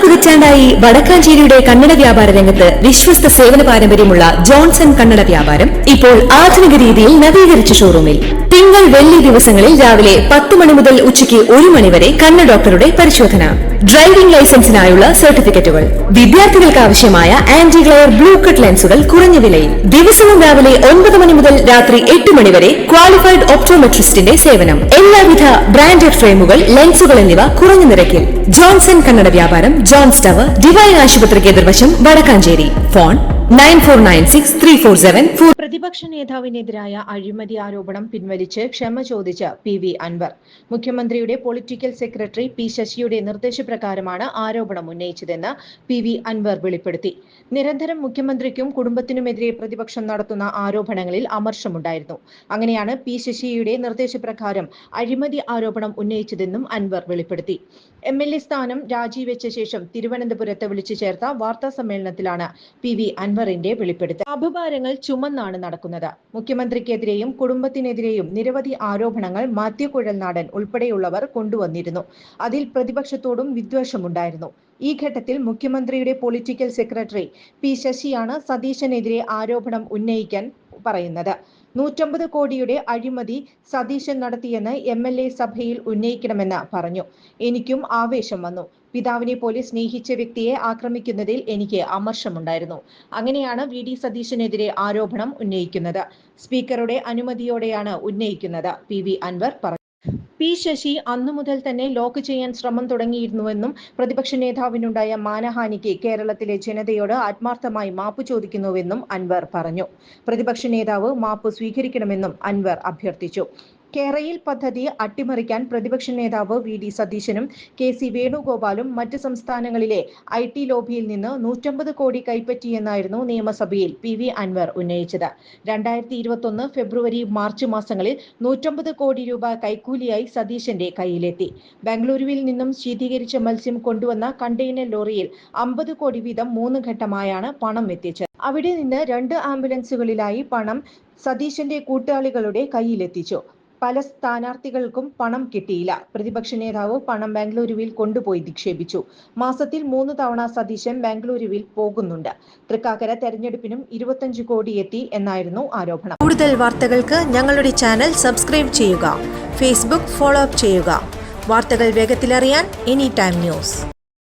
പതിറ്റാണ്ടായി വടക്കാഞ്ചേരിയുടെ കന്നഡ വ്യാപാര രംഗത്ത് വിശ്വസ്ത സേവന പാരമ്പര്യമുള്ള ജോൺസൺ കന്നഡ വ്യാപാരം ഇപ്പോൾ ആധുനിക രീതിയിൽ നവീകരിച്ച ഷോറൂമിൽ തിങ്കൾ വെള്ളി ദിവസങ്ങളിൽ രാവിലെ 10 മണി മുതൽ ഉച്ചയ്ക്ക് 1 മണി വരെ കണ്ണ് ഡോക്ടറുടെ പരിശോധന, ഡ്രൈവിംഗ് ലൈസൻസിനായുള്ള സർട്ടിഫിക്കറ്റുകൾ, വിദ്യാർത്ഥികൾക്ക് ആവശ്യമായ ആന്റി ഗ്ലെയർ ബ്ലൂ കട്ട് ലെൻസുകൾ കുറഞ്ഞ വിലയിൽ, ദിവസവും രാവിലെ 9 മണി മുതൽ രാത്രി 8 മണി വരെ ക്വാളിഫൈഡ് ഒപ്റ്റോമെട്രിസ്റ്റിന്റെ സേവനം, എല്ലാവിധ ബ്രാൻഡഡ് ഫ്രെയിമുകൾ, ലെൻസുകൾ എന്നിവ കുറഞ്ഞ നിരക്കിൽ. ജോൺസൺ കന്നഡ വ്യാപാരം, ജോൺസ് ടവർ, ഡിവൈൻ ആശുപത്രിക്ക് എതിർവശം, വടക്കാഞ്ചേരി. ഫോൺ 94963474. പ്രതിപക്ഷ നേതാവിനെതിരായ അഴിമതി ആരോപണം പിൻവലിച്ച് ക്ഷമ ചോദിച്ച് PV അൻവർ. മുഖ്യമന്ത്രിയുടെ പൊളിറ്റിക്കൽ സെക്രട്ടറി P ശശിയുടെ നിർദ്ദേശപ്രകാരമാണ് ആരോപണം ഉന്നയിച്ചതെന്ന് PV അൻവർ വെളിപ്പെടുത്തി. നിരന്തരം മുഖ്യമന്ത്രിക്കും കുടുംബത്തിനുമെതിരെ പ്രതിപക്ഷം നടത്തുന്ന ആരോപണങ്ങളിൽ അമർഷമുണ്ടായിരുന്നു. അങ്ങനെയാണ് P ശശിയുടെ നിർദ്ദേശപ്രകാരം അഴിമതി ആരോപണം ഉന്നയിച്ചതെന്നും അൻവർ വെളിപ്പെടുത്തി. MLA സ്ഥാനം രാജിവെച്ച ശേഷം തിരുവനന്തപുരത്ത് വിളിച്ചു ചേർത്ത വാർത്താ സമ്മേളനത്തിലാണ് PV അൻവറിന്റെ വെളിപ്പെടുത്തൽ. അപഭാരങ്ങൾ ചുമന്നാണ് നടക്കുന്നത്. മുഖ്യമന്ത്രിക്കെതിരെയും കുടുംബത്തിനെതിരെയും നിരവധി ആരോപണങ്ങൾ മാത്യു കുഴൽനാടൻ ഉൾപ്പെടെയുള്ളവർ കൊണ്ടുവന്നിരുന്നു. അതിൽ പ്രതിപക്ഷത്തോടും വിദ്വേഷമുണ്ടായിരുന്നു. ഈ ഘട്ടത്തിൽ മുഖ്യമന്ത്രിയുടെ പൊളിറ്റിക്കൽ സെക്രട്ടറി P ശശിയാണ് സതീശനെതിരെ ആരോപണം ഉന്നയിക്കാൻ പറയുന്നത്. 150 കോടിയുടെ അഴിമതി സതീശൻ നടത്തിയെന്ന് MLA സഭയിൽ ഉന്നയിക്കണമെന്ന് പറഞ്ഞു. എനിക്കും ആവേശം വന്നു. പിതാവിനെ പോലെ സ്നേഹിച്ച വ്യക്തിയെ ആക്രമിക്കുന്നതിൽ എനിക്ക് അമർഷമുണ്ടായിരുന്നു. അങ്ങനെയാണ് VD സതീശനെതിരെ ആരോപണം ഉന്നയിക്കുന്നത്. സ്പീക്കറുടെ അനുമതിയോടെയാണ് ഉന്നയിക്കുന്നത്, PV അൻവർ പറഞ്ഞു. P ശശി അന്നു മുതൽ തന്നെ ലോക്ക് ചെയ്യാൻ ശ്രമം തുടങ്ങിയിരുന്നുവെന്നും പ്രതിപക്ഷ നേതാവിനുണ്ടായ മാനഹാനിക്ക് കേരളത്തിലെ ജനതയോട് ആത്മാർത്ഥമായി മാപ്പ് ചോദിക്കുന്നുവെന്നും അൻവർ പറഞ്ഞു. പ്രതിപക്ഷ നേതാവ് മാപ്പ് സ്വീകരിക്കണമെന്നും അൻവർ അഭ്യർത്ഥിച്ചു. കേരയിൽ പദ്ധതി അട്ടിമറിക്കാൻ പ്രതിപക്ഷ നേതാവ് VD സതീശനും KC വേണുഗോപാലും മറ്റ് സംസ്ഥാനങ്ങളിലെ IT ലോബിയിൽ നിന്ന് 150 കോടി കൈപ്പറ്റിയെന്നായിരുന്നു നിയമസഭയിൽ PV അൻവർ ഉന്നയിച്ചത്. 2021 ഫെബ്രുവരി മാർച്ച് മാസങ്ങളിൽ 150 കോടി രൂപ കൈക്കൂലിയായി സതീശന്റെ കയ്യിലെത്തി. ബംഗളൂരുവിൽ നിന്നും ശീതീകരിച്ച മത്സ്യം കൊണ്ടുവന്ന കണ്ടെയ്നർ ലോറിയിൽ 50 കോടി വീതം 3 ഘട്ടമായാണ് പണം എത്തിച്ചത്. അവിടെ നിന്ന് 2 ആംബുലൻസുകളിലായി പണം സതീശന്റെ കൂട്ടാളികളുടെ കയ്യിലെത്തിച്ചു. പല സ്ഥാനാർത്ഥികൾക്കും പണം കിട്ടിയില്ല. പ്രതിപക്ഷ നേതാവ് പണം ബാംഗ്ലൂരുവിൽ കൊണ്ടുപോയി നിക്ഷേപിച്ചു. മാസത്തിൽ 3 തവണ സതീശൻ ബാംഗ്ലൂരുവിൽ പോകുന്നുണ്ട്. തൃക്കാക്കര തെരഞ്ഞെടുപ്പിനും 25 കോടി എത്തി എന്നായിരുന്നു ആരോപണം. കൂടുതൽ വാർത്തകൾക്ക് ഞങ്ങളുടെ ചാനൽ സബ്സ്ക്രൈബ് ചെയ്യുക. ഫേസ്ബുക്ക് ഫോളോ അപ്പ് ചെയ്യുക. വാർത്തകൾ വേഗത്തിലറിയാൻ Anytime News.